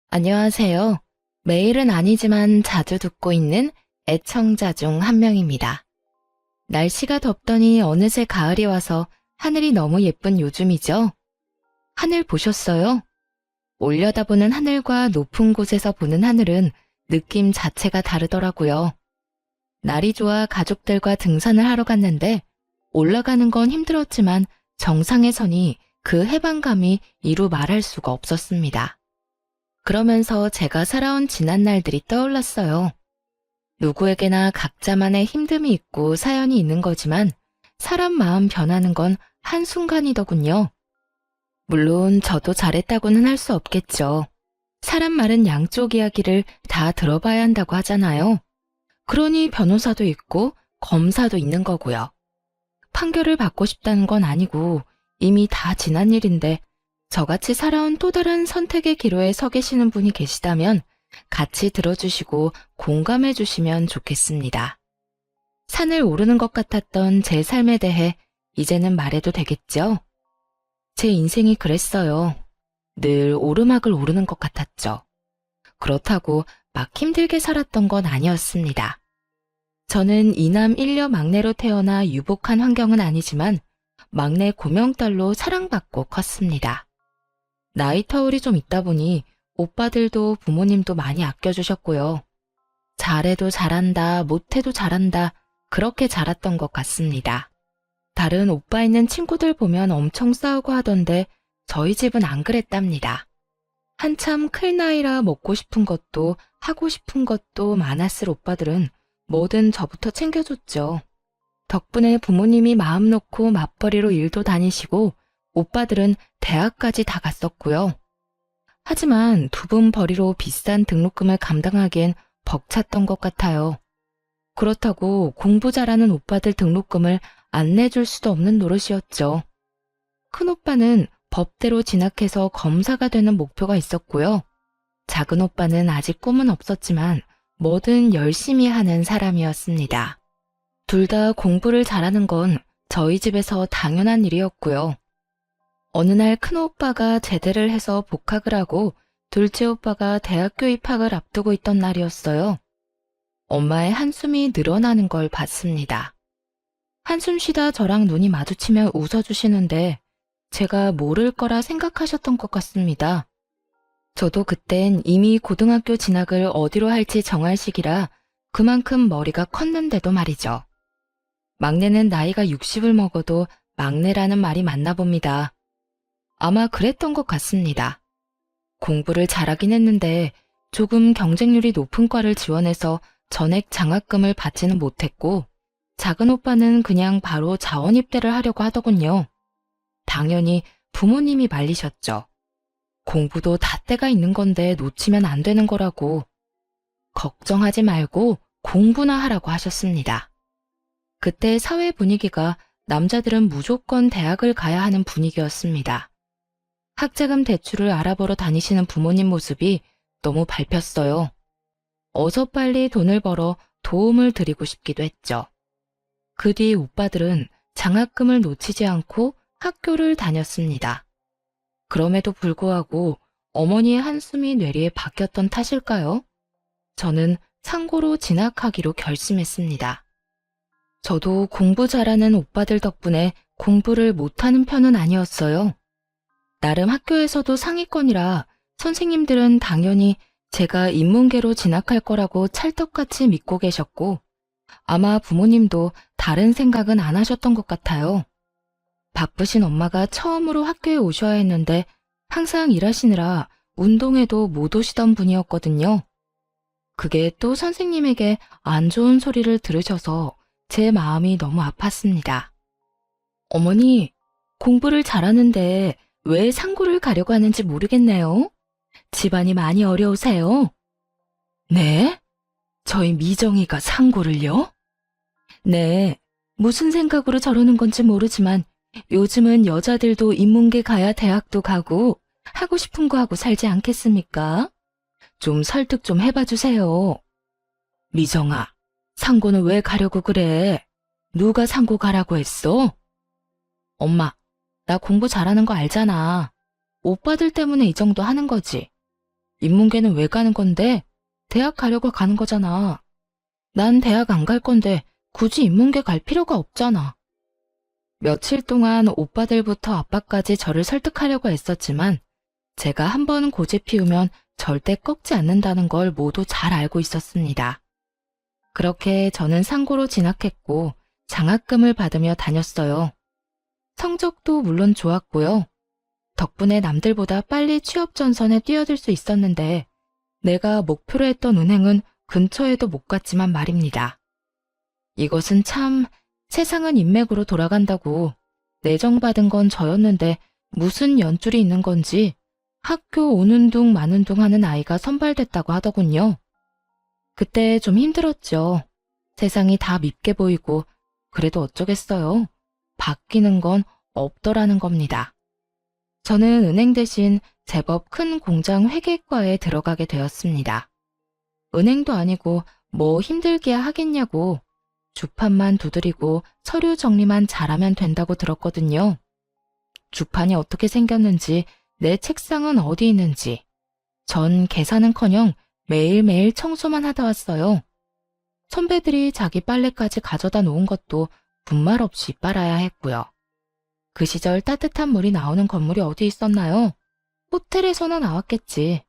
안녕하세요. 매일은 아니지만 자주 듣고 있는 애청자 중 한 명입니다. 날씨가 덥더니 어느새 가을이 와서 하늘이 너무 예쁜 요즘이죠. 하늘 보셨어요? 올려다보는 하늘과 높은 곳에서 보는 하늘은 느낌 자체가 다르더라고요. 날이 좋아 가족들과 등산을 하러 갔는데 올라가는 건 힘들었지만 정상에 서니 그 해방감이 이루 말할 수가 없었습니다. 그러면서 제가 살아온 지난 날들이 떠올랐어요. 누구에게나 각자만의 힘듦이 있고 사연이 있는 거지만 사람 마음 변하는 건 한순간이더군요. 물론 저도 잘했다고는 할 수 없겠죠. 사람 말은 양쪽 이야기를 다 들어봐야 한다고 하잖아요. 그러니 변호사도 있고 검사도 있는 거고요. 판결을 받고 싶다는 건 아니고 이미 다 지난 일인데 저같이 살아온 또 다른 선택의 기로에 서 계시는 분이 계시다면 같이 들어주시고 공감해 주시면 좋겠습니다. 산을 오르는 것 같았던 제 삶에 대해 이제는 말해도 되겠죠? 제 인생이 그랬어요. 늘 오르막을 오르는 것 같았죠. 그렇다고 막 힘들게 살았던 건 아니었습니다. 저는 이남 일녀 막내로 태어나 유복한 환경은 아니지만 막내 고명딸로 사랑받고 컸습니다. 나이 터울이 좀 있다 보니 오빠들도 부모님도 많이 아껴주셨고요. 잘해도 잘한다, 못해도 잘한다, 그렇게 자랐던 것 같습니다. 다른 오빠 있는 친구들 보면 엄청 싸우고 하던데 저희 집은 안 그랬답니다. 한참 클 나이라 먹고 싶은 것도 하고 싶은 것도 많았을 오빠들은 뭐든 저부터 챙겨줬죠. 덕분에 부모님이 마음 놓고 맞벌이로 일도 다니시고 오빠들은 대학까지 다 갔었고요. 하지만 두 분 벌이로 비싼 등록금을 감당하기엔 벅찼던 것 같아요. 그렇다고 공부 잘하는 오빠들 등록금을 안 내줄 수도 없는 노릇이었죠. 큰오빠는 법대로 진학해서 검사가 되는 목표가 있었고요. 작은 오빠는 아직 꿈은 없었지만 뭐든 열심히 하는 사람이었습니다. 둘 다 공부를 잘하는 건 저희 집에서 당연한 일이었고요. 어느 날 큰오빠가 제대를 해서 복학을 하고 둘째 오빠가 대학교 입학을 앞두고 있던 날이었어요. 엄마의 한숨이 늘어나는 걸 봤습니다. 한숨 쉬다 저랑 눈이 마주치며 웃어주시는데 제가 모를 거라 생각하셨던 것 같습니다. 저도 그땐 이미 고등학교 진학을 어디로 할지 정할 시기라 그만큼 머리가 컸는데도 말이죠. 막내는 나이가 60을 먹어도 막내라는 말이 맞나 봅니다. 아마 그랬던 것 같습니다. 공부를 잘하긴 했는데 조금 경쟁률이 높은 과를 지원해서 전액 장학금을 받지는 못했고 작은 오빠는 그냥 바로 자원 입대를 하려고 하더군요. 당연히 부모님이 말리셨죠. 공부도 다 때가 있는 건데 놓치면 안 되는 거라고. 걱정하지 말고 공부나 하라고 하셨습니다. 그때 사회 분위기가 남자들은 무조건 대학을 가야 하는 분위기였습니다. 학자금 대출을 알아보러 다니시는 부모님 모습이 너무 밟혔어요. 어서 빨리 돈을 벌어 도움을 드리고 싶기도 했죠. 그 뒤 오빠들은 장학금을 놓치지 않고 학교를 다녔습니다. 그럼에도 불구하고 어머니의 한숨이 뇌리에 박혔던 탓일까요? 저는 상고로 진학하기로 결심했습니다. 저도 공부 잘하는 오빠들 덕분에 공부를 못하는 편은 아니었어요. 나름 학교에서도 상위권이라 선생님들은 당연히 제가 인문계로 진학할 거라고 찰떡같이 믿고 계셨고 아마 부모님도 다른 생각은 안 하셨던 것 같아요. 바쁘신 엄마가 처음으로 학교에 오셔야 했는데 항상 일하시느라 운동회도 못 오시던 분이었거든요. 그게 또 선생님에게 안 좋은 소리를 들으셔서 제 마음이 너무 아팠습니다. 어머니, 공부를 잘하는데 왜 상고를 가려고 하는지 모르겠네요. 집안이 많이 어려우세요? 네? 저희 미정이가 상고를요? 네, 무슨 생각으로 저러는 건지 모르지만 요즘은 여자들도 인문계 가야 대학도 가고 하고 싶은 거 하고 살지 않겠습니까? 좀 설득 좀 해봐 주세요. 미정아, 상고는 왜 가려고 그래? 누가 상고 가라고 했어? 엄마, 나 공부 잘하는 거 알잖아. 오빠들 때문에 이 정도 하는 거지. 인문계는 왜 가는 건데? 대학 가려고 가는 거잖아. 난 대학 안 갈 건데 굳이 인문계 갈 필요가 없잖아. 며칠 동안 오빠들부터 아빠까지 저를 설득하려고 애썼지만 제가 한번 고집 피우면 절대 꺾지 않는다는 걸 모두 잘 알고 있었습니다. 그렇게 저는 상고로 진학했고 장학금을 받으며 다녔어요. 성적도 물론 좋았고요. 덕분에 남들보다 빨리 취업 전선에 뛰어들 수 있었는데 내가 목표로 했던 은행은 근처에도 못 갔지만 말입니다. 이것은 참 세상은 인맥으로 돌아간다고 내정받은 건 저였는데 무슨 연줄이 있는 건지 학교 오는 둥 마는 둥 하는 아이가 선발됐다고 하더군요. 그때 좀 힘들었죠. 세상이 다 밉게 보이고 그래도 어쩌겠어요. 바뀌는 건 없더라는 겁니다. 저는 은행 대신 제법 큰 공장 회계과에 들어가게 되었습니다. 은행도 아니고 뭐 힘들게야 하겠냐고 주판만 두드리고 서류 정리만 잘하면 된다고 들었거든요. 주판이 어떻게 생겼는지 내 책상은 어디 있는지 전 계산은커녕 매일매일 청소만 하다 왔어요. 선배들이 자기 빨래까지 가져다 놓은 것도 분말 없이 빨아야 했고요. 그 시절 따뜻한 물이 나오는 건물이 어디 있었나요? 호텔에서나 나왔겠지.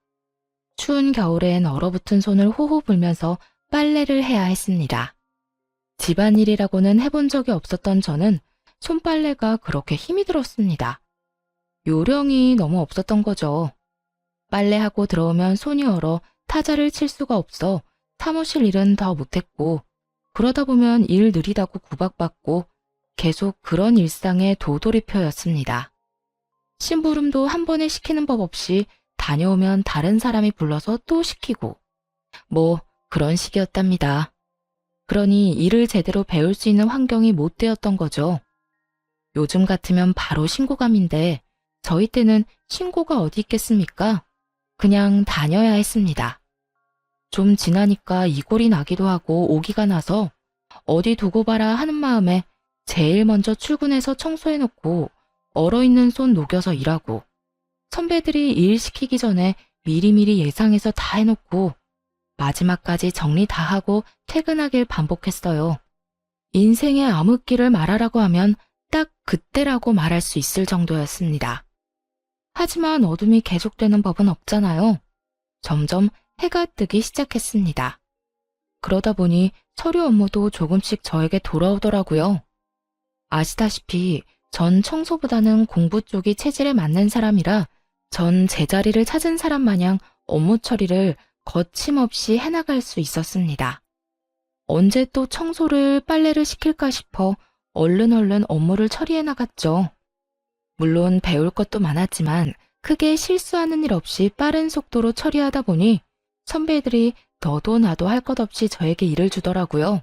추운 겨울엔 얼어붙은 손을 호호 불면서 빨래를 해야 했습니다. 집안일이라고는 해본 적이 없었던 저는 손빨래가 그렇게 힘이 들었습니다. 요령이 너무 없었던 거죠. 빨래하고 들어오면 손이 얼어 타자를 칠 수가 없어 사무실 일은 더 못했고 그러다 보면 일 느리다고 구박받고 계속 그런 일상의 도돌이표였습니다. 심부름도 한 번에 시키는 법 없이 다녀오면 다른 사람이 불러서 또 시키고 뭐 그런 식이었답니다. 그러니 일을 제대로 배울 수 있는 환경이 못 되었던 거죠. 요즘 같으면 바로 신고감인데 저희 때는 신고가 어디 있겠습니까? 그냥 다녀야 했습니다. 좀 지나니까 이골이 나기도 하고 오기가 나서 어디 두고 봐라 하는 마음에 제일 먼저 출근해서 청소해놓고 얼어있는 손 녹여서 일하고 선배들이 일 시키기 전에 미리미리 예상해서 다 해놓고 마지막까지 정리 다 하고 퇴근하길 반복했어요. 인생의 암흑기를 말하라고 하면 딱 그때라고 말할 수 있을 정도였습니다. 하지만 어둠이 계속되는 법은 없잖아요. 점점 해가 뜨기 시작했습니다. 그러다 보니 서류 업무도 조금씩 저에게 돌아오더라고요. 아시다시피 전 청소보다는 공부 쪽이 체질에 맞는 사람이라 전 제자리를 찾은 사람 마냥 업무 처리를 거침없이 해나갈 수 있었습니다. 언제 또 청소를 빨래를 시킬까 싶어 얼른 업무를 처리해 나갔죠. 물론 배울 것도 많았지만 크게 실수하는 일 없이 빠른 속도로 처리하다 보니 선배들이 너도 나도 할 것 없이 저에게 일을 주더라고요.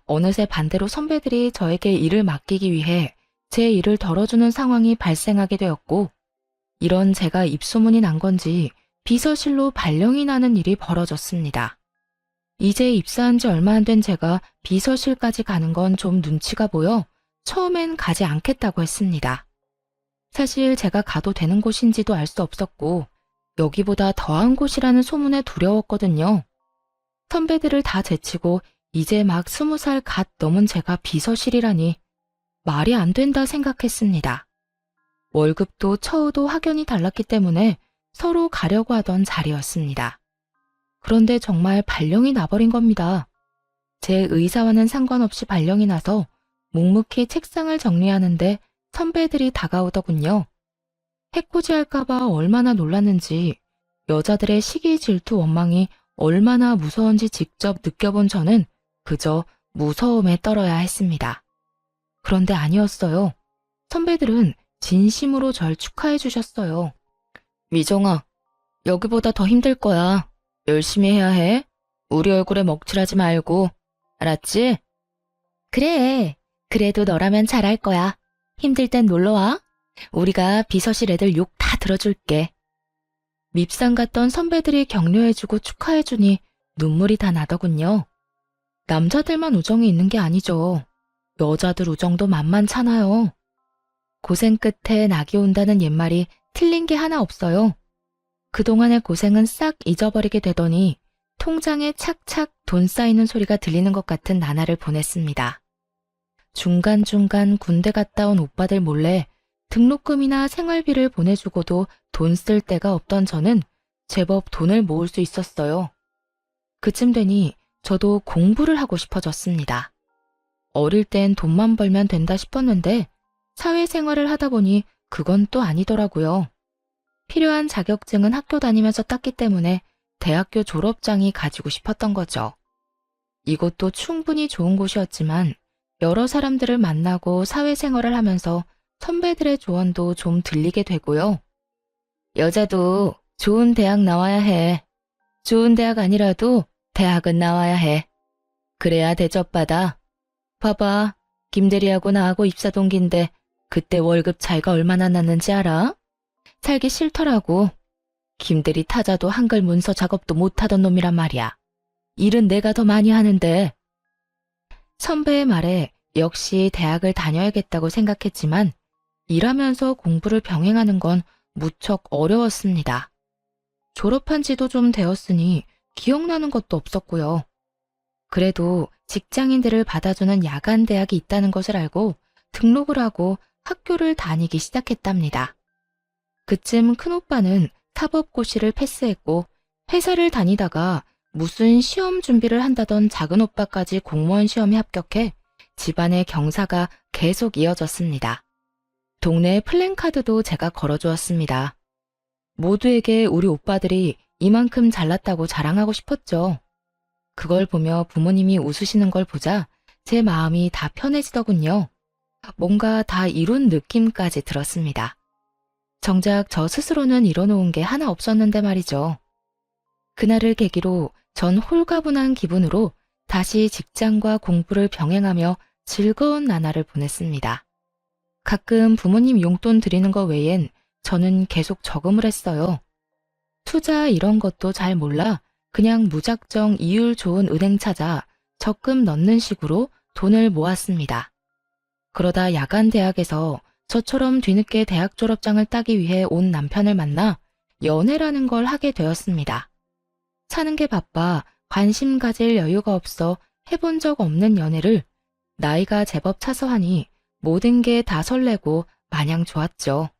어느새 반대로 선배들이 저에게 일을 맡기기 위해 제 일을 덜어주는 상황이 발생하게 되었고 이런 제가 입소문이 난 건지 비서실로 발령이 나는 일이 벌어졌습니다. 이제 입사한 지 얼마 안 된 제가 비서실까지 가는 건 좀 눈치가 보여 처음엔 가지 않겠다고 했습니다. 사실 제가 가도 되는 곳인지도 알 수 없었고 여기보다 더한 곳이라는 소문에 두려웠거든요. 선배들을 다 제치고 이제 막 20살 갓 넘은 제가 비서실이라니 말이 안 된다 생각했습니다. 월급도 처우도 확연히 달랐기 때문에 서로 가려고 하던 자리였습니다. 그런데 정말 발령이 나버린 겁니다. 제 의사와는 상관없이 발령이 나서 묵묵히 책상을 정리하는데 선배들이 다가오더군요. 해코지할까봐 얼마나 놀랐는지 여자들의 시기 질투 원망이 얼마나 무서운지 직접 느껴본 저는 그저 무서움에 떨어야 했습니다. 그런데 아니었어요. 선배들은 진심으로 절 축하해 주셨어요. 미정아, 여기보다 더 힘들 거야. 열심히 해야 해. 우리 얼굴에 먹칠하지 말고. 알았지? 그래. 그래도 너라면 잘할 거야. 힘들 땐 놀러와. 우리가 비서실 애들 욕 다 들어줄게. 밉상 같던 선배들이 격려해주고 축하해주니 눈물이 다 나더군요. 남자들만 우정이 있는 게 아니죠. 여자들 우정도 만만찮아요. 고생 끝에 낙이 온다는 옛말이 틀린 게 하나 없어요. 그동안의 고생은 싹 잊어버리게 되더니 통장에 착착 돈 쌓이는 소리가 들리는 것 같은 나날을 보냈습니다. 중간중간 군대 갔다 온 오빠들 몰래 등록금이나 생활비를 보내주고도 돈 쓸 데가 없던 저는 제법 돈을 모을 수 있었어요. 그쯤 되니 저도 공부를 하고 싶어졌습니다. 어릴 땐 돈만 벌면 된다 싶었는데 사회생활을 하다 보니 그건 또 아니더라고요. 필요한 자격증은 학교 다니면서 땄기 때문에 대학교 졸업장이 가지고 싶었던 거죠. 이곳도 충분히 좋은 곳이었지만 여러 사람들을 만나고 사회생활을 하면서 선배들의 조언도 좀 들리게 되고요. 여자도 좋은 대학 나와야 해. 좋은 대학 아니라도 대학은 나와야 해. 그래야 대접받아. 봐봐, 김대리하고 나하고 입사 동기인데 그때 월급 차이가 얼마나 났는지 알아? 살기 싫더라고. 김대리 타자도 한글 문서 작업도 못하던 놈이란 말이야. 일은 내가 더 많이 하는데. 선배의 말에 역시 대학을 다녀야겠다고 생각했지만 일하면서 공부를 병행하는 건 무척 어려웠습니다. 졸업한 지도 좀 되었으니 기억나는 것도 없었고요. 그래도 직장인들을 받아주는 야간 대학이 있다는 것을 알고 등록을 하고 학교를 다니기 시작했답니다. 그쯤 큰오빠는 사법고시를 패스했고 회사를 다니다가 무슨 시험 준비를 한다던 작은오빠까지 공무원 시험에 합격해 집안의 경사가 계속 이어졌습니다. 동네 플랜카드도 제가 걸어주었습니다. 모두에게 우리 오빠들이 이만큼 잘났다고 자랑하고 싶었죠. 그걸 보며 부모님이 웃으시는 걸 보자 제 마음이 다 편해지더군요. 뭔가 다 이룬 느낌까지 들었습니다. 정작 저 스스로는 이뤄놓은 게 하나 없었는데 말이죠. 그날을 계기로 전 홀가분한 기분으로 다시 직장과 공부를 병행하며 즐거운 나날을 보냈습니다. 가끔 부모님 용돈 드리는 거 외엔 저는 계속 저금을 했어요. 투자 이런 것도 잘 몰라 그냥 무작정 이율 좋은 은행 찾아 적금 넣는 식으로 돈을 모았습니다. 그러다 야간 대학에서 저처럼 뒤늦게 대학 졸업장을 따기 위해 온 남편을 만나 연애라는 걸 하게 되었습니다. 사는 게 바빠 관심 가질 여유가 없어 해본 적 없는 연애를 나이가 제법 차서 하니 모든 게 다 설레고 마냥 좋았죠.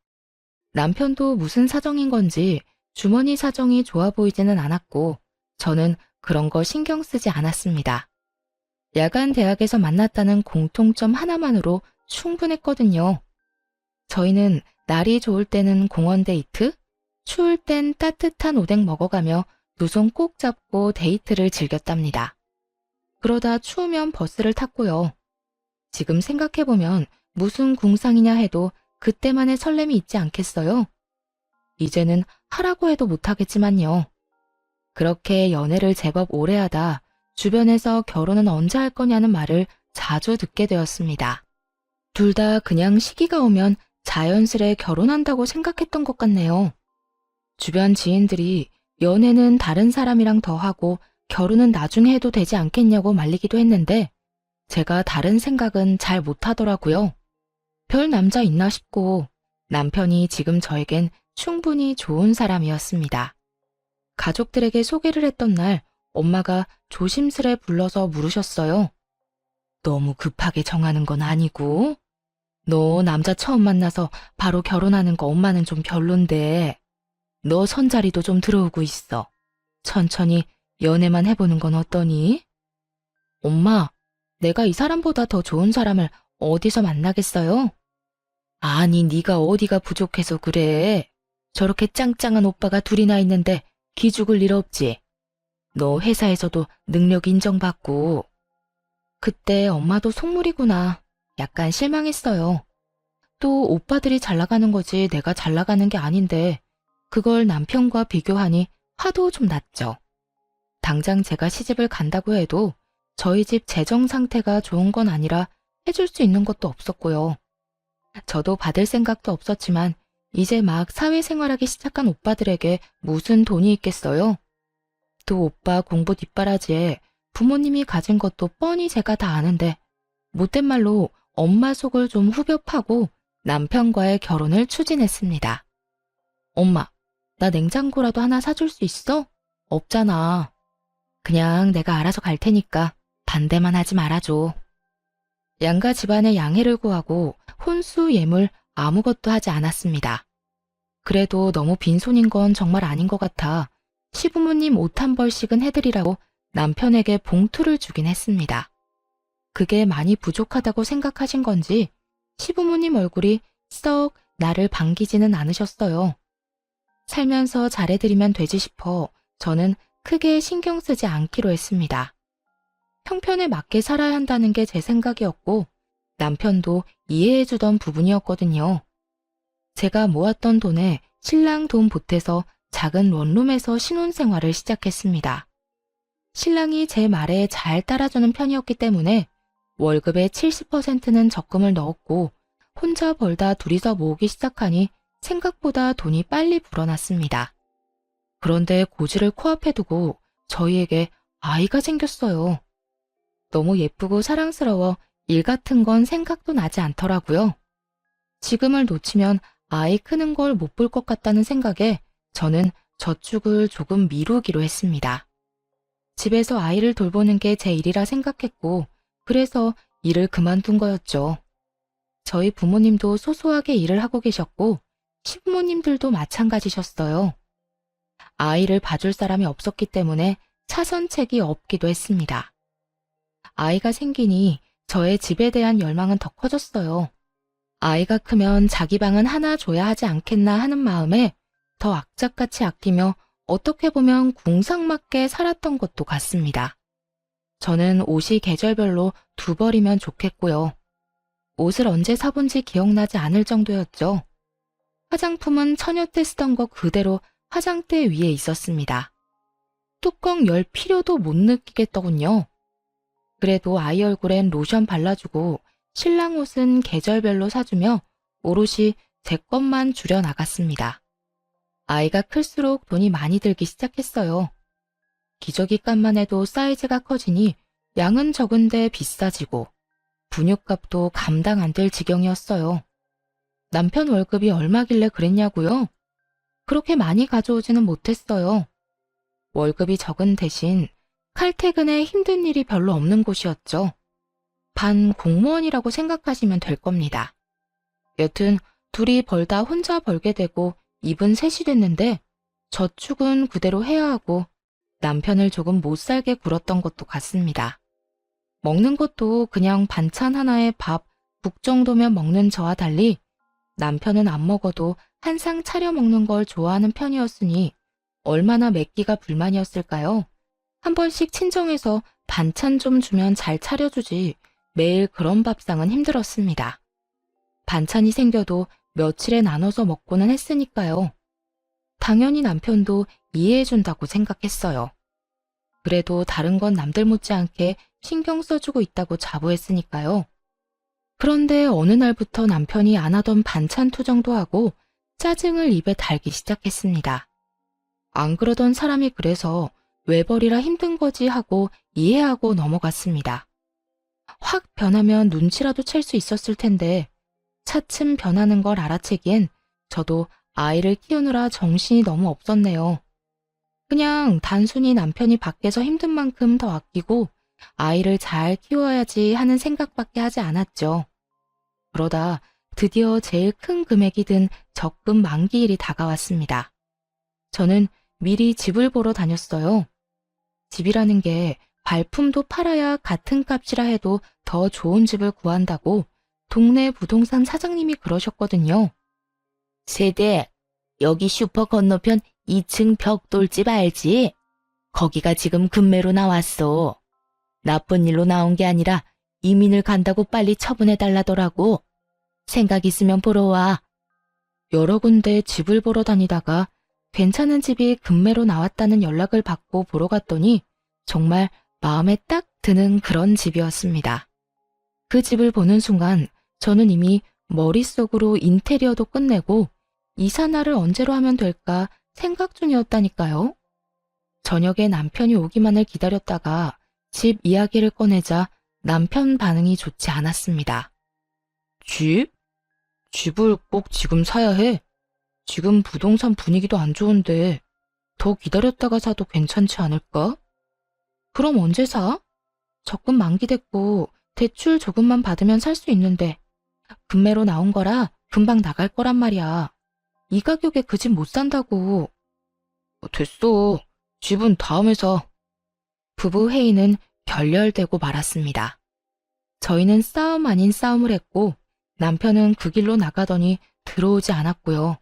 남편도 무슨 사정인 건지 주머니 사정이 좋아 보이지는 않았고 저는 그런 거 신경 쓰지 않았습니다. 야간 대학에서 만났다는 공통점 하나만으로 충분했거든요. 저희는 날이 좋을 때는 공원 데이트, 추울 땐 따뜻한 오뎅 먹어가며 두 손 꼭 잡고 데이트를 즐겼답니다. 그러다 추우면 버스를 탔고요. 지금 생각해보면 무슨 궁상이냐 해도 그때만의 설렘이 있지 않겠어요? 이제는 하라고 해도 못하겠지만요. 그렇게 연애를 제법 오래 하다 주변에서 결혼은 언제 할 거냐는 말을 자주 듣게 되었습니다. 둘 다 그냥 시기가 오면 자연스레 결혼한다고 생각했던 것 같네요. 주변 지인들이 연애는 다른 사람이랑 더 하고 결혼은 나중에 해도 되지 않겠냐고 말리기도 했는데 제가 다른 생각은 잘 못하더라고요. 별 남자 있나 싶고 남편이 지금 저에겐 충분히 좋은 사람이었습니다. 가족들에게 소개를 했던 날 엄마가 조심스레 불러서 물으셨어요. 너무 급하게 정하는 건 아니고? 너 남자 처음 만나서 바로 결혼하는 거 엄마는 좀 별론데 너 손자리도 좀 들어오고 있어. 천천히 연애만 해보는 건 어떠니? 엄마, 내가 이 사람보다 더 좋은 사람을 어디서 만나겠어요? 아니, 네가 어디가 부족해서 그래. 저렇게 짱짱한 오빠가 둘이나 있는데 기죽을 일 없지. 너 회사에서도 능력 인정받고. 그때 엄마도 속물이구나. 약간 실망했어요. 또 오빠들이 잘 나가는 거지 내가 잘 나가는 게 아닌데 그걸 남편과 비교하니 화도 좀 났죠. 당장 제가 시집을 간다고 해도 저희 집 재정 상태가 좋은 건 아니라 해줄 수 있는 것도 없었고요. 저도 받을 생각도 없었지만 이제 막 사회생활하기 시작한 오빠들에게 무슨 돈이 있겠어요? 또 오빠 공부 뒷바라지에 부모님이 가진 것도 뻔히 제가 다 아는데 못된 말로 엄마 속을 좀 후벼 파고 남편과의 결혼을 추진했습니다. 엄마, 나 냉장고라도 하나 사줄 수 있어? 없잖아. 그냥 내가 알아서 갈 테니까 반대만 하지 말아줘. 양가 집안의 양해를 구하고 혼수 예물 아무것도 하지 않았습니다. 그래도 너무 빈손인 건 정말 아닌 것 같아 시부모님 옷 한 벌씩은 해드리라고 남편에게 봉투를 주긴 했습니다. 그게 많이 부족하다고 생각하신 건지 시부모님 얼굴이 썩 나를 반기지는 않으셨어요. 살면서 잘해드리면 되지 싶어 저는 크게 신경 쓰지 않기로 했습니다. 형편에 맞게 살아야 한다는 게 제 생각이었고 남편도 이해해주던 부분이었거든요. 제가 모았던 돈에 신랑 돈 보태서 작은 원룸에서 신혼생활을 시작했습니다. 신랑이 제 말에 잘 따라주는 편이었기 때문에 월급의 70%는 적금을 넣었고 혼자 벌다 둘이서 모으기 시작하니 생각보다 돈이 빨리 불어났습니다. 그런데 고지를 코앞에 두고 저희에게 아이가 생겼어요. 너무 예쁘고 사랑스러워 일 같은 건 생각도 나지 않더라고요. 지금을 놓치면 아이 크는 걸 못 볼 것 같다는 생각에 저는 저축을 조금 미루기로 했습니다. 집에서 아이를 돌보는 게 제 일이라 생각했고 그래서 일을 그만둔 거였죠. 저희 부모님도 소소하게 일을 하고 계셨고 시부모님들도 마찬가지셨어요. 아이를 봐줄 사람이 없었기 때문에 차선책이 없기도 했습니다. 아이가 생기니 저의 집에 대한 열망은 더 커졌어요. 아이가 크면 자기 방은 하나 줘야 하지 않겠나 하는 마음에 더 악착같이 아끼며 어떻게 보면 궁상맞게 살았던 것도 같습니다. 저는 옷이 계절별로 2벌이면 좋겠고요. 옷을 언제 사본지 기억나지 않을 정도였죠. 화장품은 처녀 때 쓰던 거 그대로 화장대 위에 있었습니다. 뚜껑 열 필요도 못 느끼겠더군요. 그래도 아이 얼굴엔 로션 발라주고 신랑 옷은 계절별로 사주며 오롯이 제 것만 줄여 나갔습니다. 아이가 클수록 돈이 많이 들기 시작했어요. 기저귀 값만 해도 사이즈가 커지니 양은 적은데 비싸지고 분유값도 감당 안 될 지경이었어요. 남편 월급이 얼마길래 그랬냐고요? 그렇게 많이 가져오지는 못했어요. 월급이 적은 대신 칼퇴근에 힘든 일이 별로 없는 곳이었죠. 반 공무원이라고 생각하시면 될 겁니다. 여튼 둘이 벌다 혼자 벌게 되고 입은 셋이 됐는데 저축은 그대로 해야 하고 남편을 조금 못 살게 굴었던 것도 같습니다. 먹는 것도 그냥 반찬 하나에 밥, 국 정도면 먹는 저와 달리 남편은 안 먹어도 한 상 차려 먹는 걸 좋아하는 편이었으니 얼마나 맵기가 불만이었을까요? 한 번씩 친정에서 반찬 좀 주면 잘 차려주지 매일 그런 밥상은 힘들었습니다. 반찬이 생겨도 며칠에 나눠서 먹고는 했으니까요. 당연히 남편도 이해해준다고 생각했어요. 그래도 다른 건 남들 못지않게 신경 써주고 있다고 자부했으니까요. 그런데 어느 날부터 남편이 안 하던 반찬 투정도 하고 짜증을 입에 달기 시작했습니다. 안 그러던 사람이 그래서 외벌이라 힘든 거지 하고 이해하고 넘어갔습니다. 확 변하면 눈치라도 챌 수 있었을 텐데 차츰 변하는 걸 알아채기엔 저도 아이를 키우느라 정신이 너무 없었네요. 그냥 단순히 남편이 밖에서 힘든 만큼 더 아끼고 아이를 잘 키워야지 하는 생각밖에 하지 않았죠. 그러다 드디어 제일 큰 금액이 든 적금 만기일이 다가왔습니다. 저는 미리 집을 보러 다녔어요. 집이라는 게 발품도 팔아야 같은 값이라 해도 더 좋은 집을 구한다고 동네 부동산 사장님이 그러셨거든요. 세대, 여기 슈퍼 건너편 2층 벽돌집 알지? 거기가 지금 급매로 나왔어. 나쁜 일로 나온 게 아니라 이민을 간다고 빨리 처분해달라더라고. 생각 있으면 보러 와. 여러 군데 집을 보러 다니다가 괜찮은 집이 급매로 나왔다는 연락을 받고 보러 갔더니 정말 마음에 딱 드는 그런 집이었습니다. 그 집을 보는 순간 저는 이미 머릿속으로 인테리어도 끝내고 이사날을 언제로 하면 될까 생각 중이었다니까요. 저녁에 남편이 오기만을 기다렸다가 집 이야기를 꺼내자 남편 반응이 좋지 않았습니다. 집? 집을 꼭 지금 사야 해? 지금 부동산 분위기도 안 좋은데 더 기다렸다가 사도 괜찮지 않을까? 그럼 언제 사? 적금 만기됐고 대출 조금만 받으면 살 수 있는데 금매로 나온 거라 금방 나갈 거란 말이야. 이 가격에 그 집 못 산다고. 됐어. 집은 다음에 사. 부부 회의는 결렬되고 말았습니다. 저희는 싸움 아닌 싸움을 했고 남편은 그 길로 나가더니 들어오지 않았고요.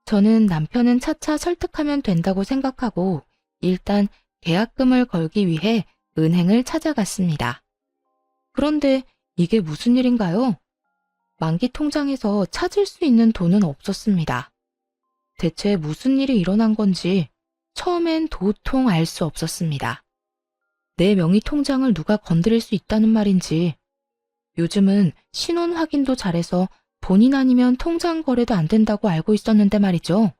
저는 남편은 차차 설득하면 된다고 생각하고 일단 계약금을 걸기 위해 은행을 찾아갔습니다. 그런데 이게 무슨 일인가요? 만기 통장에서 찾을 수 있는 돈은 없었습니다. 대체 무슨 일이 일어난 건지 처음엔 도통 알 수 없었습니다. 내 명의 통장을 누가 건드릴 수 있다는 말인지, 요즘은 신원 확인도 잘해서 본인 아니면 통장 거래도 안 된다고 알고 있었는데 말이죠.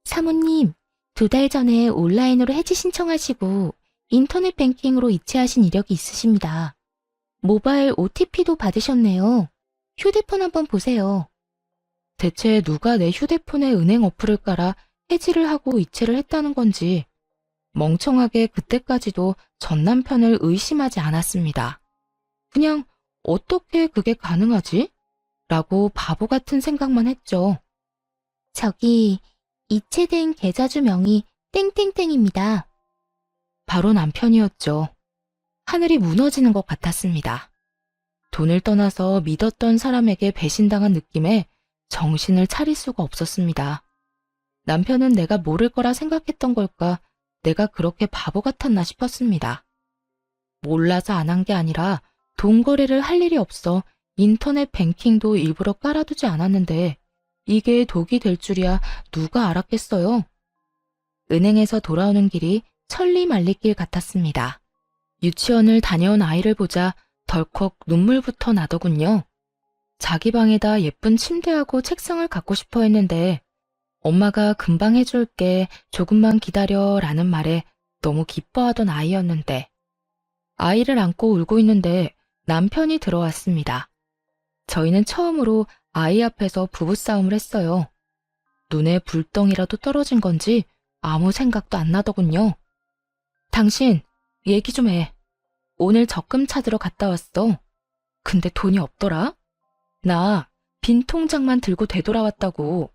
사모님, 2달 전에 온라인으로 해지 신청하시고 인터넷 뱅킹으로 이체하신 이력이 있으십니다. 모바일 OTP도 받으셨네요. 휴대폰 한번 보세요. 대체 누가 내 휴대폰에 은행 어플을 깔아 해지를 하고 이체를 했다는 건지 멍청하게 그때까지도 전 남편을 의심하지 않았습니다. 그냥 어떻게 그게 가능하지? 라고 바보 같은 생각만 했죠. 저기 이체된 계좌주 명이 땡땡땡입니다. 바로 남편이었죠. 하늘이 무너지는 것 같았습니다. 돈을 떠나서 믿었던 사람에게 배신당한 느낌에 정신을 차릴 수가 없었습니다. 남편은 내가 모를 거라 생각했던 걸까, 내가 그렇게 바보 같았나 싶었습니다. 몰라서 안 한 게 아니라 돈 거래를 할 일이 없어 인터넷 뱅킹도 일부러 깔아두지 않았는데 이게 독이 될 줄이야 누가 알았겠어요. 은행에서 돌아오는 길이 천리말리길 같았습니다. 유치원을 다녀온 아이를 보자 덜컥 눈물부터 나더군요. 자기 방에다 예쁜 침대하고 책상을 갖고 싶어 했는데 엄마가 금방 해줄게, 조금만 기다려 라는 말에 너무 기뻐하던 아이였는데, 아이를 안고 울고 있는데 남편이 들어왔습니다. 저희는 처음으로 아이 앞에서 부부싸움을 했어요. 눈에 불덩이라도 떨어진 건지 아무 생각도 안 나더군요. 당신, 얘기 좀 해. 오늘 적금 찾으러 갔다 왔어. 근데 돈이 없더라? 나 빈 통장만 들고 되돌아왔다고.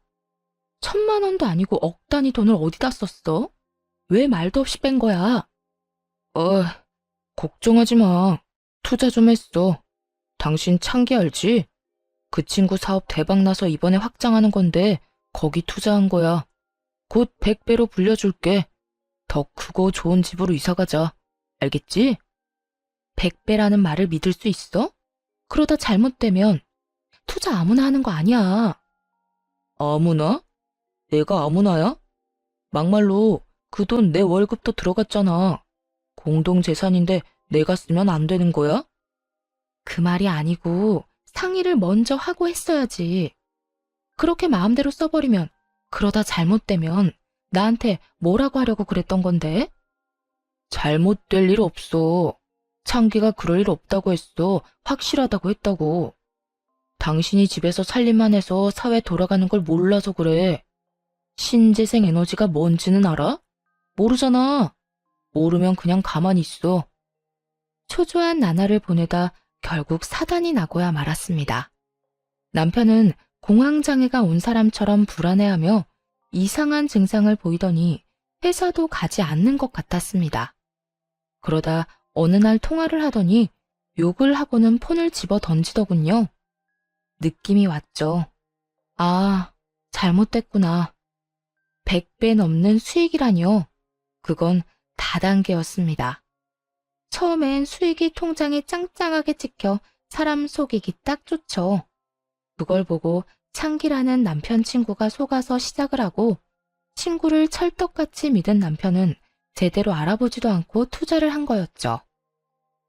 1,000만 원도 아니고 억 단위 돈을 어디다 썼어? 왜 말도 없이 뺀 거야? 걱정하지 마. 투자 좀 했어. 당신 창기 알지? 그 친구 사업 대박 나서 이번에 확장하는 건데 거기 투자한 거야. 곧 100배로 불려줄게. 더 크고 좋은 집으로 이사 가자. 알겠지? 100배라는 말을 믿을 수 있어? 그러다 잘못되면 투자 아무나 하는 거 아니야. 아무나? 내가 아무나야? 막말로 그 돈 내 월급도 들어갔잖아. 공동재산인데 내가 쓰면 안 되는 거야? 그 말이 아니고 상의를 먼저 하고 했어야지. 그렇게 마음대로 써버리면, 그러다 잘못되면 나한테 뭐라고 하려고 그랬던 건데? 잘못될 일 없어. 창기가 그럴 일 없다고 했어. 확실하다고 했다고. 당신이 집에서 살림만 해서 사회 돌아가는 걸 몰라서 그래. 신재생 에너지가 뭔지는 알아? 모르잖아. 모르면 그냥 가만히 있어. 초조한 나날을 보내다 결국 사단이 나고야 말았습니다. 남편은 공황장애가 온 사람처럼 불안해하며 이상한 증상을 보이더니 회사도 가지 않는 것 같았습니다. 그러다 어느 날 통화를 하더니 욕을 하고는 폰을 집어 던지더군요. 느낌이 왔죠. 아, 잘못됐구나. 100배 넘는 수익이라뇨. 그건 다단계였습니다. 처음엔 수익이 통장에 짱짱하게 찍혀 사람 속이기 딱 좋죠. 그걸 보고 창기라는 남편 친구가 속아서 시작을 하고, 친구를 찰떡같이 믿은 남편은 제대로 알아보지도 않고 투자를 한 거였죠.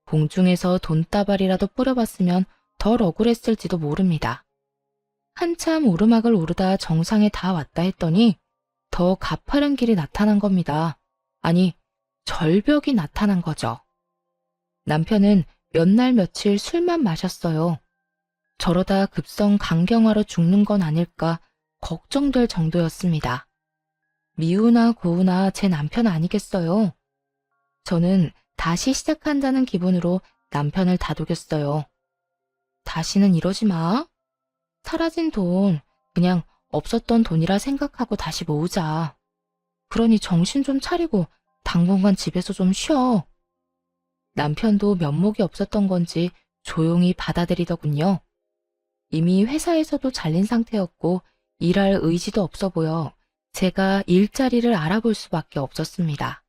공중에서 돈다발이라도 뿌려봤으면 덜 억울했을지도 모릅니다. 한참 오르막을 오르다 정상에 다 왔다 했더니 더 가파른 길이 나타난 겁니다. 아니, 절벽이 나타난 거죠. 남편은 몇 날 며칠 술만 마셨어요. 저러다 급성 간경화로 죽는 건 아닐까 걱정될 정도였습니다. 미우나 고우나 제 남편 아니겠어요? 저는 다시 시작한다는 기분으로 남편을 다독였어요. 다시는 이러지 마. 사라진 돈, 그냥 없었던 돈이라 생각하고 다시 모으자. 그러니 정신 좀 차리고 당분간 집에서 좀 쉬어. 남편도 면목이 없었던 건지 조용히 받아들이더군요. 이미 회사에서도 잘린 상태였고 일할 의지도 없어 보여 제가 일자리를 알아볼 수밖에 없었습니다.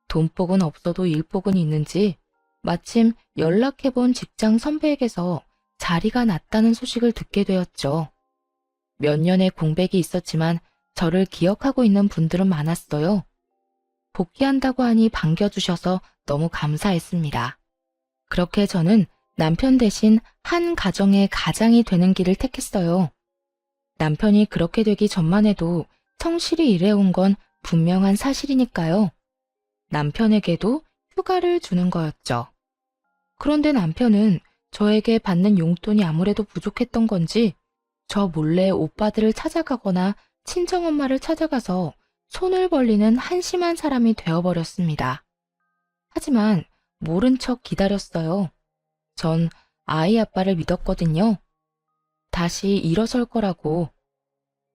돈복은 없어도 일복은 있는지 마침 연락해본 직장 선배에게서 자리가 났다는 소식을 듣게 되었죠. 몇 년의 공백이 있었지만 저를 기억하고 있는 분들은 많았어요. 복귀한다고 하니 반겨주셔서 너무 감사했습니다. 그렇게 저는 남편 대신 한 가정의 가장이 되는 길을 택했어요. 남편이 그렇게 되기 전만 해도 성실히 일해온 건 분명한 사실이니까요. 남편에게도 휴가를 주는 거였죠. 그런데 남편은 저에게 받는 용돈이 아무래도 부족했던 건지 저 몰래 오빠들을 찾아가거나 친정엄마를 찾아가서 손을 벌리는 한심한 사람이 되어버렸습니다. 하지만 모른 척 기다렸어요. 전 아이 아빠를 믿었거든요. 다시 일어설 거라고.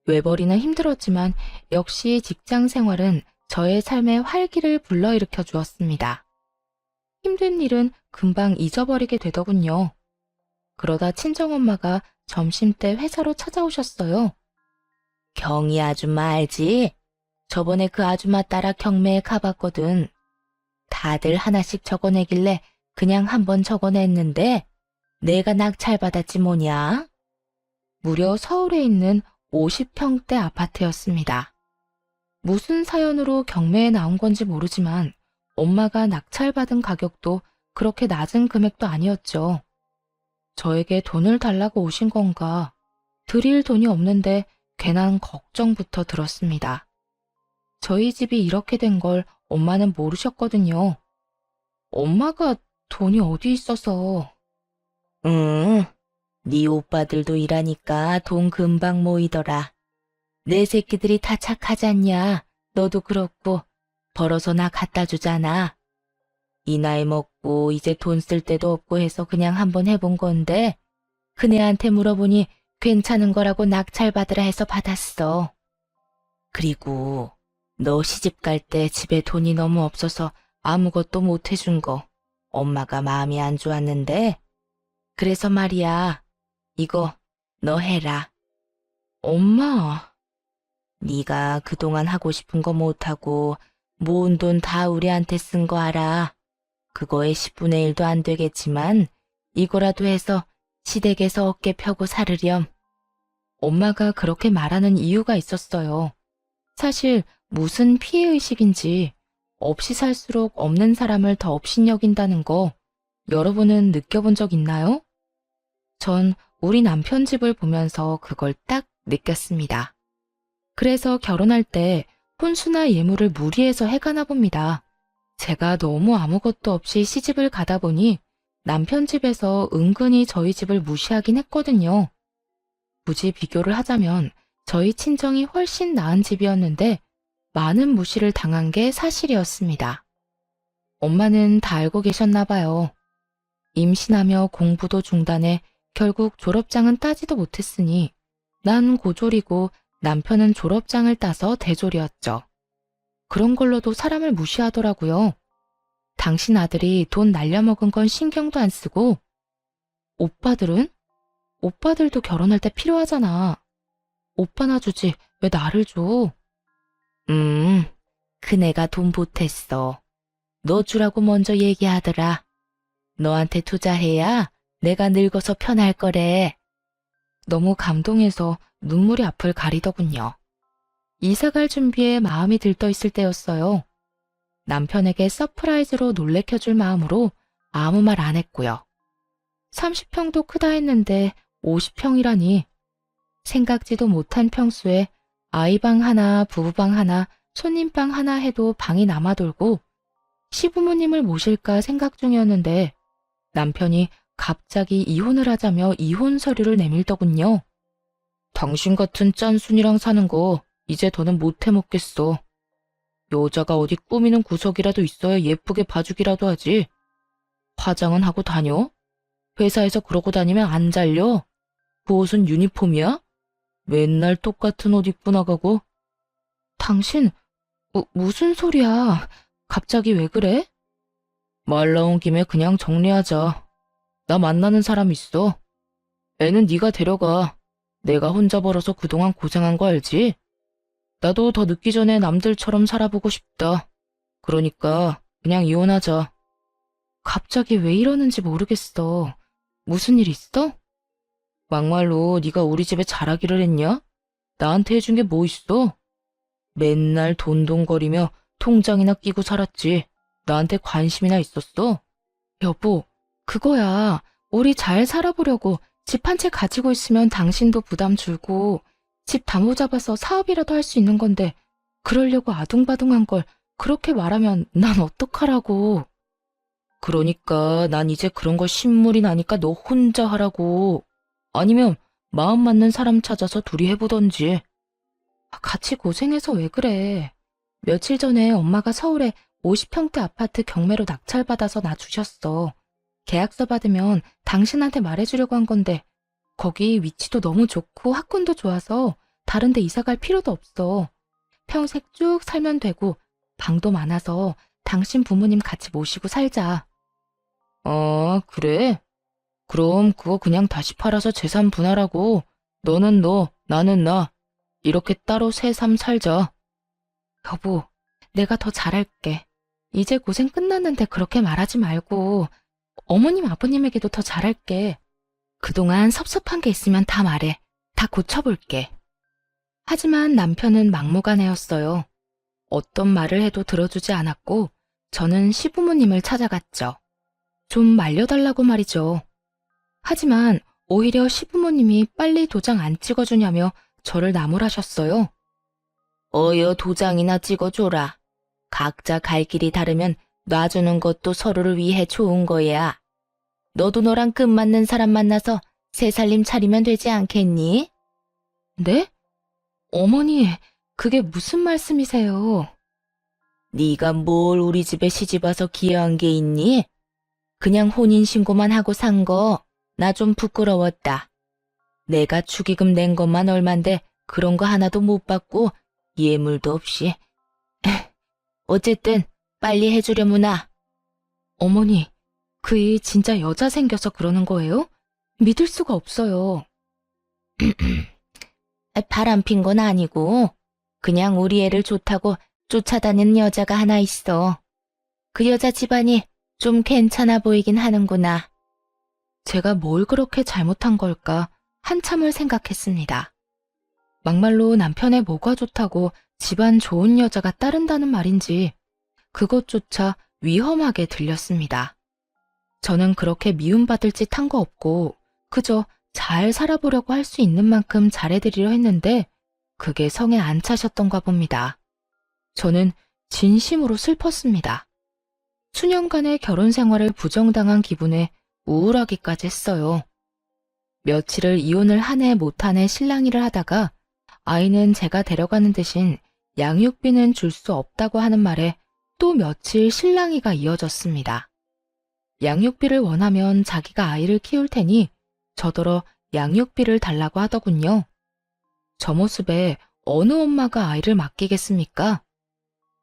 외벌이는 힘들었지만 역시 직장 생활은 저의 삶에 활기를 불러일으켜 주었습니다. 힘든 일은 금방 잊어버리게 되더군요. 그러다 친정엄마가 점심때 회사로 찾아오셨어요. 경희 아줌마 알지? 저번에 그 아줌마 따라 경매에 가봤거든. 다들 하나씩 적어내길래 그냥 한번 적어냈는데 내가 낙찰받았지 뭐냐? 무려 서울에 있는 50평대 아파트였습니다. 무슨 사연으로 경매에 나온 건지 모르지만 엄마가 낙찰받은 가격도 그렇게 낮은 금액도 아니었죠. 저에게 돈을 달라고 오신 건가? 드릴 돈이 없는데 괜한 걱정부터 들었습니다. 저희 집이 이렇게 된 걸 엄마는 모르셨거든요. 엄마가 돈이 어디 있어서. 응, 네 오빠들도 일하니까 돈 금방 모이더라. 내 새끼들이 다 착하지 않냐? 너도 그렇고 벌어서 나 갖다 주잖아. 이 나이 먹고 이제 돈 쓸 데도 없고 해서 그냥 한번 해본 건데 그네한테 물어보니 괜찮은 거라고 낙찰 받으라 해서 받았어. 그리고 너 시집 갈 때 집에 돈이 너무 없어서 아무것도 못 해준 거 엄마가 마음이 안 좋았는데 그래서 말이야. 이거 너 해라. 엄마. 네가 그동안 하고 싶은 거 못하고 모은 돈 다 우리한테 쓴 거 알아. 그거의 10분의 1도 안 되겠지만 이거라도 해서 시댁에서 어깨 펴고 살으렴. 엄마가 그렇게 말하는 이유가 있었어요. 사실 무슨 피해의식인지 없이 살수록 없는 사람을 더 업신여긴다는 거 여러분은 느껴본 적 있나요? 전 우리 남편 집을 보면서 그걸 딱 느꼈습니다. 그래서 결혼할 때 혼수나 예물을 무리해서 해가나 봅니다. 제가 너무 아무것도 없이 시집을 가다 보니 남편 집에서 은근히 저희 집을 무시하긴 했거든요. 굳이 비교를 하자면 저희 친정이 훨씬 나은 집이었는데 많은 무시를 당한 게 사실이었습니다. 엄마는 다 알고 계셨나 봐요. 임신하며 공부도 중단해 결국 졸업장은 따지도 못했으니 난 고졸이고 남편은 졸업장을 따서 대졸이었죠. 그런 걸로도 사람을 무시하더라고요. 당신 아들이 돈 날려먹은 건 신경도 안 쓰고 오빠들은? 오빠들도 결혼할 때 필요하잖아. 오빠나 주지 왜 나를 줘? 그네가 돈 보탰어. 너 주라고 먼저 얘기하더라. 너한테 투자해야 내가 늙어서 편할 거래. 너무 감동해서 눈물이 앞을 가리더군요. 이사갈 준비에 마음이 들떠 있을 때였어요. 남편에게 서프라이즈로 놀래켜줄 마음으로 아무 말 안 했고요. 30평도 크다 했는데 50평이라니. 생각지도 못한 평수에 아이방 하나, 부부방 하나, 손님방 하나 해도 방이 남아돌고 시부모님을 모실까 생각 중이었는데 남편이 갑자기 이혼을 하자며 이혼 서류를 내밀더군요. 당신 같은 짠순이랑 사는 거 이제 더는 못 해먹겠어. 여자가 어디 꾸미는 구석이라도 있어야 예쁘게 봐주기라도 하지. 화장은 하고 다녀? 회사에서 그러고 다니면 안 잘려? 그 옷은 유니폼이야? 맨날 똑같은 옷 입고 나가고. 당신, 무슨 소리야? 갑자기 왜 그래? 말 나온 김에 그냥 정리하자. 나 만나는 사람 있어. 애는 네가 데려가. 내가 혼자 벌어서 그동안 고생한 거 알지? 나도 더 늦기 전에 남들처럼 살아보고 싶다. 그러니까 그냥 이혼하자. 갑자기 왜 이러는지 모르겠어. 무슨 일 있어? 막말로 네가 우리 집에 잘하기를 했냐? 나한테 해준 게 뭐 있어? 맨날 돈돈거리며 통장이나 끼고 살았지. 나한테 관심이나 있었어? 여보, 그거야. 우리 잘 살아보려고 집 한 채 가지고 있으면 당신도 부담 줄고 집 담보 잡아서 사업이라도 할 수 있는 건데 그러려고 아둥바둥한 걸 그렇게 말하면 난 어떡하라고. 그러니까 난 이제 그런 거 신물이 나니까 너 혼자 하라고. 아니면 마음 맞는 사람 찾아서 둘이 해보던지. 같이 고생해서 왜 그래. 며칠 전에 엄마가 서울에 50평대 아파트 경매로 낙찰받아서 나 주셨어. 계약서 받으면 당신한테 말해주려고 한 건데 거기 위치도 너무 좋고 학군도 좋아서 다른 데 이사 갈 필요도 없어. 평생 쭉 살면 되고 방도 많아서 당신 부모님 같이 모시고 살자. 그래? 그럼 그거 그냥 다시 팔아서 재산 분할하고 너는 너, 나는 나. 이렇게 따로 새삼 살자. 여보, 내가 더 잘할게. 이제 고생 끝났는데 그렇게 말하지 말고 어머님 아버님에게도 더 잘할게. 그동안 섭섭한 게 있으면 다 말해. 다 고쳐볼게. 하지만 남편은 막무가내였어요. 어떤 말을 해도 들어주지 않았고 저는 시부모님을 찾아갔죠. 좀 말려달라고 말이죠. 하지만 오히려 시부모님이 빨리 도장 안 찍어주냐며 저를 나무라셨어요. 어여 도장이나 찍어줘라. 각자 갈 길이 다르면 놔주는 것도 서로를 위해 좋은 거야. 너도 너랑 끝맞는 사람 만나서 새 살림 차리면 되지 않겠니? 네? 어머니, 그게 무슨 말씀이세요? 네가 뭘 우리 집에 시집와서 기여한 게 있니? 그냥 혼인신고만 하고 산 거 나 좀 부끄러웠다. 내가 축의금 낸 것만 얼만데 그런 거 하나도 못 받고 예물도 없이. 어쨌든 빨리 해주려무나. 어머니, 그 이 진짜 여자 생겨서 그러는 거예요? 믿을 수가 없어요. 바람핀 건 아니고 그냥 우리 애를 좋다고 쫓아다니는 여자가 하나 있어. 그 여자 집안이 좀 괜찮아 보이긴 하는구나. 제가 뭘 그렇게 잘못한 걸까 한참을 생각했습니다. 막말로 남편의 뭐가 좋다고 집안 좋은 여자가 따른다는 말인지 그것조차 위험하게 들렸습니다. 저는 그렇게 미움받을 짓 한 거 없고 그저 잘 살아보려고 할 수 있는 만큼 잘해드리려 했는데 그게 성에 안 차셨던가 봅니다. 저는 진심으로 슬펐습니다. 수년간의 결혼 생활을 부정당한 기분에 우울하기까지 했어요. 며칠을 이혼을 한 해 못 한 해 실랑이를 하다가 아이는 제가 데려가는 대신 양육비는 줄 수 없다고 하는 말에 또 며칠 실랑이가 이어졌습니다. 양육비를 원하면 자기가 아이를 키울 테니 저더러 양육비를 달라고 하더군요. 저 모습에 어느 엄마가 아이를 맡기겠습니까?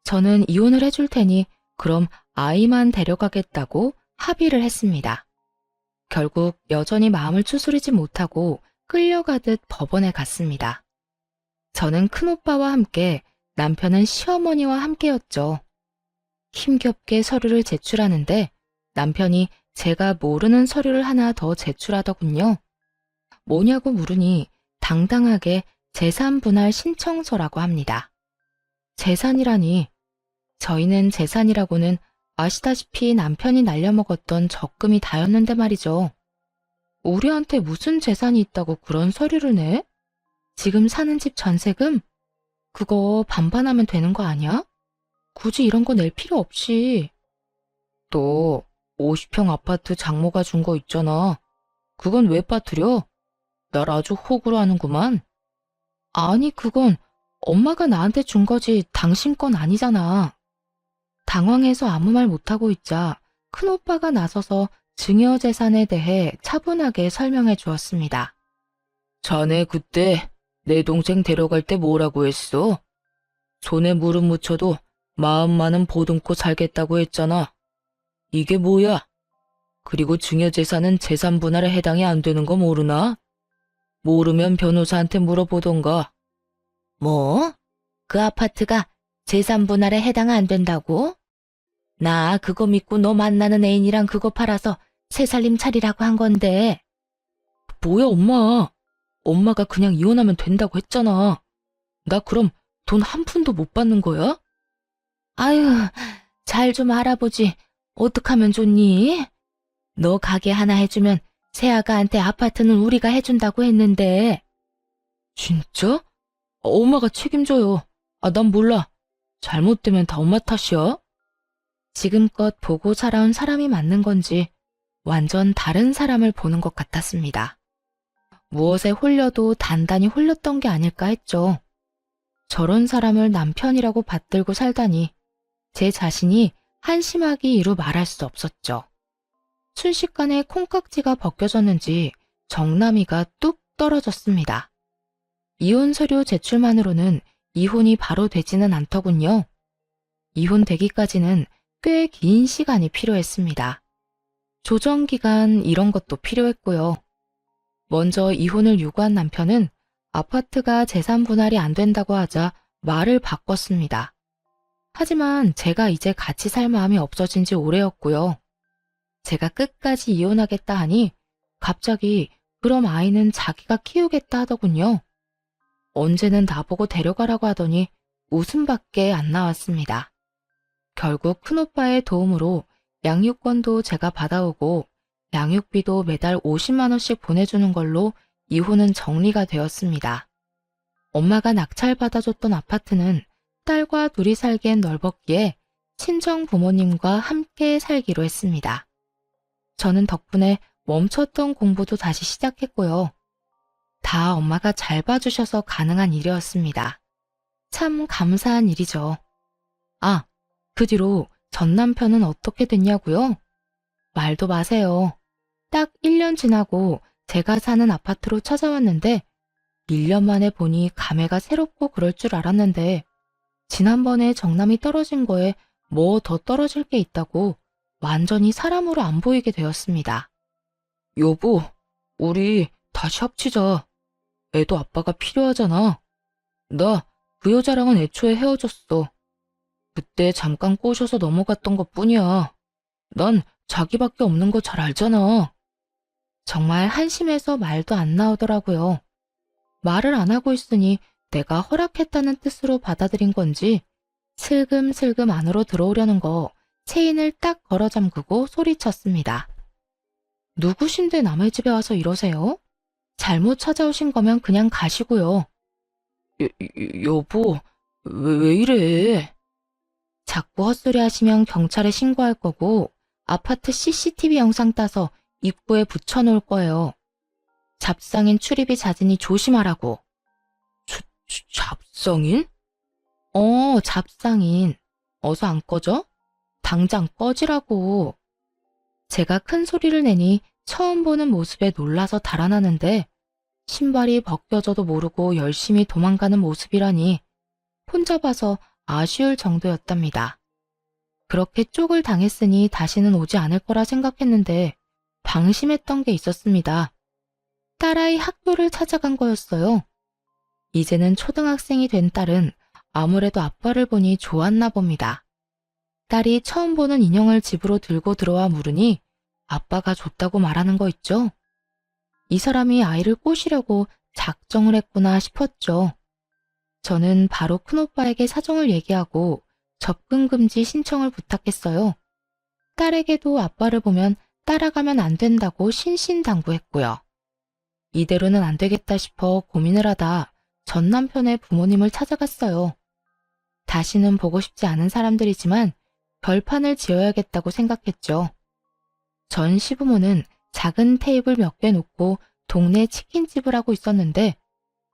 저는 이혼을 해줄 테니 그럼 아이만 데려가겠다고 합의를 했습니다. 결국 여전히 마음을 추스리지 못하고 끌려가듯 법원에 갔습니다. 저는 큰오빠와 함께 남편은 시어머니와 함께였죠. 힘겹게 서류를 제출하는데 남편이 제가 모르는 서류를 하나 더 제출하더군요. 뭐냐고 물으니 당당하게 재산분할 신청서라고 합니다. 재산이라니, 저희는 재산이라고는 아시다시피 남편이 날려먹었던 적금이 다였는데 말이죠. 우리한테 무슨 재산이 있다고 그런 서류를 내? 지금 사는 집 전세금? 그거 반반하면 되는 거 아니야? 굳이 이런 거 낼 필요 없이. 또 50평 아파트 장모가 준 거 있잖아. 그건 왜 빠뜨려? 날 아주 호구로 하는구만. 아니, 그건 엄마가 나한테 준 거지 당신 건 아니잖아. 당황해서 아무 말 못하고 있자 큰오빠가 나서서 증여 재산에 대해 차분하게 설명해 주었습니다. 자네 그때 내 동생 데려갈 때 뭐라고 했어? 손에 무릎 묻혀도 마음만은 보듬고 살겠다고 했잖아. 이게 뭐야? 그리고 증여재산은 재산 분할에 해당이 안 되는 거 모르나? 모르면 변호사한테 물어보던가. 뭐? 그 아파트가 재산 분할에 해당 안 된다고? 나 그거 믿고 너 만나는 애인이랑 그거 팔아서 새 살림 차리라고 한 건데. 뭐야, 엄마. 엄마가 그냥 이혼하면 된다고 했잖아. 나 그럼 돈 한 푼도 못 받는 거야? 아유, 잘 좀 알아보지. 어떡하면 좋니? 너 가게 하나 해주면 새아가한테 아파트는 우리가 해준다고 했는데. 진짜? 엄마가 책임져요. 난 몰라. 잘못되면 다 엄마 탓이야. 지금껏 보고 살아온 사람이 맞는 건지 완전 다른 사람을 보는 것 같았습니다. 무엇에 홀려도 단단히 홀렸던 게 아닐까 했죠. 저런 사람을 남편이라고 받들고 살다니 제 자신이 한심하기 이루 말할 수 없었죠. 순식간에 콩깍지가 벗겨졌는지 정남이가 뚝 떨어졌습니다. 이혼 서류 제출만으로는 이혼이 바로 되지는 않더군요. 이혼되기까지는 꽤 긴 시간이 필요했습니다. 조정기간 이런 것도 필요했고요. 먼저 이혼을 요구한 남편은 아파트가 재산 분할이 안 된다고 하자 말을 바꿨습니다. 하지만 제가 이제 같이 살 마음이 없어진 지 오래였고요. 제가 끝까지 이혼하겠다 하니 갑자기 그럼 아이는 자기가 키우겠다 하더군요. 언제는 나보고 데려가라고 하더니 웃음밖에 안 나왔습니다. 결국 큰오빠의 도움으로 양육권도 제가 받아오고 양육비도 매달 50만 원씩 보내주는 걸로 이혼은 정리가 되었습니다. 엄마가 낙찰받아줬던 아파트는 딸과 둘이 살기엔 넓었기에 친정 부모님과 함께 살기로 했습니다. 저는 덕분에 멈췄던 공부도 다시 시작했고요. 다 엄마가 잘 봐주셔서 가능한 일이었습니다. 참 감사한 일이죠. 그 뒤로 전 남편은 어떻게 됐냐고요? 말도 마세요. 딱 1년 지나고 제가 사는 아파트로 찾아왔는데 1년 만에 보니 감회가 새롭고 그럴 줄 알았는데 지난번에 정남이 떨어진 거에 뭐 더 떨어질 게 있다고 완전히 사람으로 안 보이게 되었습니다. 여보, 우리 다시 합치자. 애도 아빠가 필요하잖아. 나 그 여자랑은 애초에 헤어졌어. 그때 잠깐 꼬셔서 넘어갔던 것뿐이야. 난 자기밖에 없는 거 잘 알잖아. 정말 한심해서 말도 안 나오더라고요. 말을 안 하고 있으니 내가 허락했다는 뜻으로 받아들인 건지 슬금슬금 안으로 들어오려는 거 체인을 딱 걸어 잠그고 소리쳤습니다. 누구신데 남의 집에 와서 이러세요? 잘못 찾아오신 거면 그냥 가시고요. 여보, 왜 이래? 자꾸 헛소리 하시면 경찰에 신고할 거고 아파트 CCTV 영상 따서 입구에 붙여놓을 거예요. 잡상인 출입이 잦으니 조심하라고. 잡상인? 잡상인. 어서 안 꺼져? 당장 꺼지라고. 제가 큰 소리를 내니 처음 보는 모습에 놀라서 달아나는데 신발이 벗겨져도 모르고 열심히 도망가는 모습이라니 혼자 봐서 아쉬울 정도였답니다. 그렇게 쪽을 당했으니 다시는 오지 않을 거라 생각했는데 방심했던 게 있었습니다. 딸아이 학교를 찾아간 거였어요. 이제는 초등학생이 된 딸은 아무래도 아빠를 보니 좋았나 봅니다. 딸이 처음 보는 인형을 집으로 들고 들어와 물으니 아빠가 줬다고 말하는 거 있죠? 이 사람이 아이를 꼬시려고 작정을 했구나 싶었죠. 저는 바로 큰오빠에게 사정을 얘기하고 접근 금지 신청을 부탁했어요. 딸에게도 아빠를 보면 따라가면 안 된다고 신신당부했고요. 이대로는 안 되겠다 싶어 고민을 하다 전 남편의 부모님을 찾아갔어요. 다시는 보고 싶지 않은 사람들이지만 별판을 지어야겠다고 생각했죠. 전 시부모는 작은 테이블 몇 개 놓고 동네 치킨집을 하고 있었는데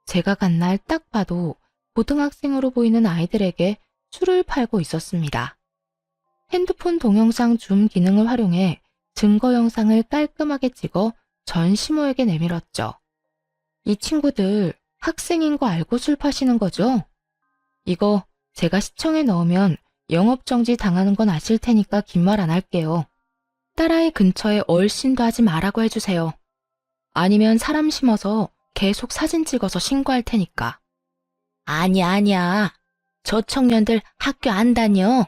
제가 간 날 딱 봐도 고등학생으로 보이는 아이들에게 술을 팔고 있었습니다. 핸드폰 동영상 줌 기능을 활용해 증거 영상을 깔끔하게 찍어 전 시모에게 내밀었죠. 이 친구들 학생인 거 알고 술 파시는 거죠? 이거 제가 시청에 넣으면 영업정지 당하는 건 아실 테니까 긴 말 안 할게요. 딸아이 근처에 얼씬도 하지 말라고 해주세요. 아니면 사람 심어서 계속 사진 찍어서 신고할 테니까. 아니야. 저 청년들 학교 안 다녀.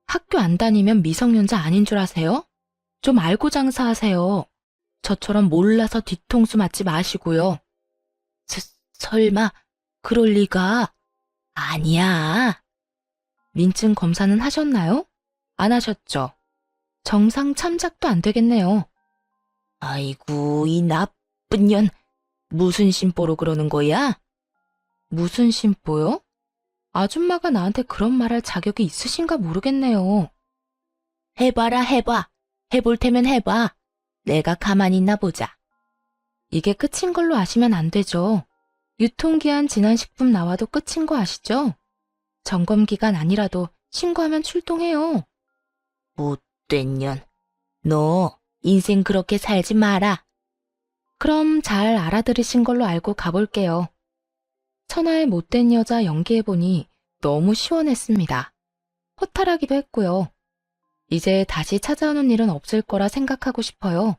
학교 안 다니면 미성년자 아닌 줄 아세요? 좀 알고 장사하세요. 저처럼 몰라서 뒤통수 맞지 마시고요. 설마 그럴 리가. 아니야. 민증 검사는 하셨나요? 안 하셨죠? 정상 참작도 안 되겠네요. 아이고, 이 나쁜 년. 무슨 심보로 그러는 거야? 무슨 심보요? 아줌마가 나한테 그런 말할 자격이 있으신가 모르겠네요. 해봐라, 해봐. 해볼 테면 해봐. 내가 가만히 있나 보자. 이게 끝인 걸로 아시면 안 되죠. 유통기한 지난 식품 나와도 끝인 거 아시죠? 점검기간 아니라도 신고하면 출동해요. 못된 년. 너 인생 그렇게 살지 마라. 그럼 잘 알아들으신 걸로 알고 가볼게요. 천하의 못된 여자 연기해보니 너무 시원했습니다. 허탈하기도 했고요. 이제 다시 찾아오는 일은 없을 거라 생각하고 싶어요.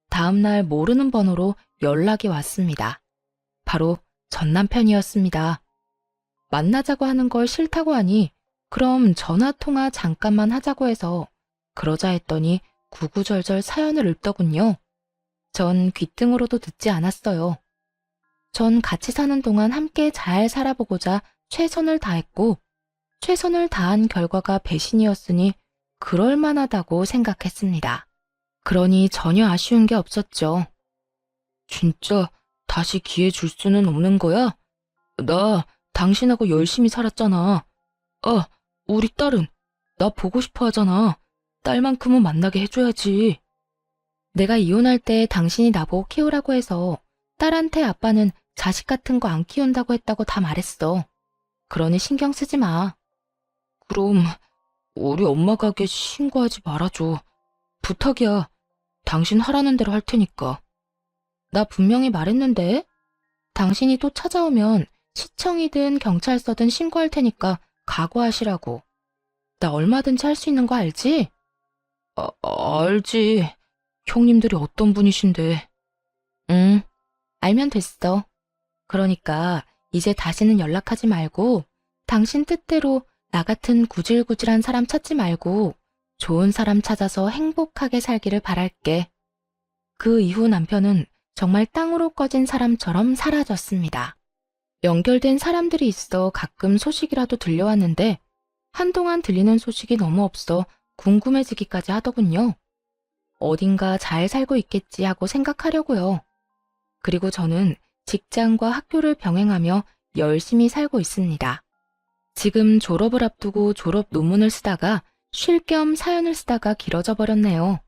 다음날 모르는 번호로 연락이 왔습니다. 바로 전 남편이었습니다. 만나자고 하는 걸 싫다고 하니 그럼 전화통화 잠깐만 하자고 해서 그러자 했더니 구구절절 사연을 읊더군요. 전 귓등으로도 듣지 않았어요. 전 같이 사는 동안 함께 잘 살아보고자 최선을 다했고 최선을 다한 결과가 배신이었으니 그럴만하다고 생각했습니다. 그러니 전혀 아쉬운 게 없었죠. 진짜 다시 기회 줄 수는 없는 거야? 나 당신하고 열심히 살았잖아. 우리 딸은 나 보고 싶어 하잖아. 딸만큼은 만나게 해줘야지. 내가 이혼할 때 당신이 나보고 키우라고 해서 딸한테 아빠는 자식 같은 거 안 키운다고 했다고 다 말했어. 그러니 신경 쓰지 마. 그럼 우리 엄마 가게 신고하지 말아줘. 부탁이야. 당신 하라는 대로 할 테니까. 나 분명히 말했는데. 당신이 또 찾아오면 시청이든 경찰서든 신고할 테니까 각오하시라고. 나 얼마든지 할 수 있는 거 알지? 알지. 형님들이 어떤 분이신데. 응, 알면 됐어. 그러니까 이제 다시는 연락하지 말고 당신 뜻대로 나 같은 구질구질한 사람 찾지 말고 좋은 사람 찾아서 행복하게 살기를 바랄게. 그 이후 남편은 정말 땅으로 꺼진 사람처럼 사라졌습니다. 연결된 사람들이 있어 가끔 소식이라도 들려왔는데 한동안 들리는 소식이 너무 없어 궁금해지기까지 하더군요. 어딘가 잘 살고 있겠지 하고 생각하려고요. 그리고 저는 직장과 학교를 병행하며 열심히 살고 있습니다. 지금 졸업을 앞두고 졸업 논문을 쓰다가 쉴 겸 사연을 쓰다가 길어져 버렸네요.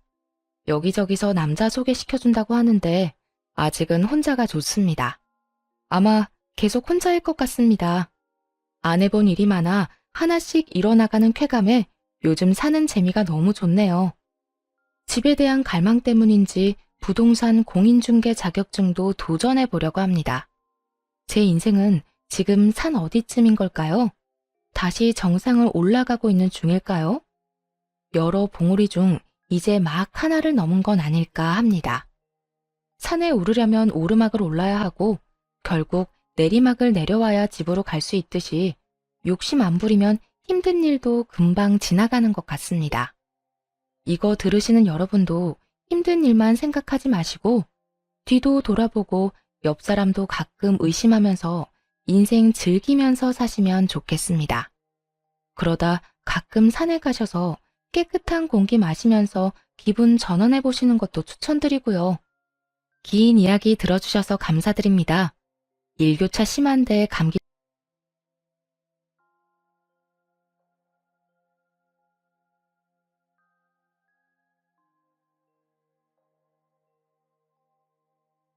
여기저기서 남자 소개시켜준다고 하는데 아직은 혼자가 좋습니다. 아마 계속 혼자일 것 같습니다. 안 해본 일이 많아 하나씩 일어나가는 쾌감에 요즘 사는 재미가 너무 좋네요. 집에 대한 갈망 때문인지 부동산 공인중개 자격증도 도전해 보려고 합니다. 제 인생은 지금 산 어디쯤인 걸까요? 다시 정상을 올라가고 있는 중일까요? 여러 봉우리 중 이제 막 하나를 넘은 건 아닐까 합니다. 산에 오르려면 오르막을 올라야 하고 결국 내리막을 내려와야 집으로 갈 수 있듯이 욕심 안 부리면 힘든 일도 금방 지나가는 것 같습니다. 이거 들으시는 여러분도 힘든 일만 생각하지 마시고 뒤도 돌아보고 옆 사람도 가끔 의심하면서 인생 즐기면서 사시면 좋겠습니다. 그러다 가끔 산에 가셔서 깨끗한 공기 마시면서 기분 전환해 보시는 것도 추천드리고요. 긴 이야기 들어주셔서 감사드립니다. 일교차 심한데 감기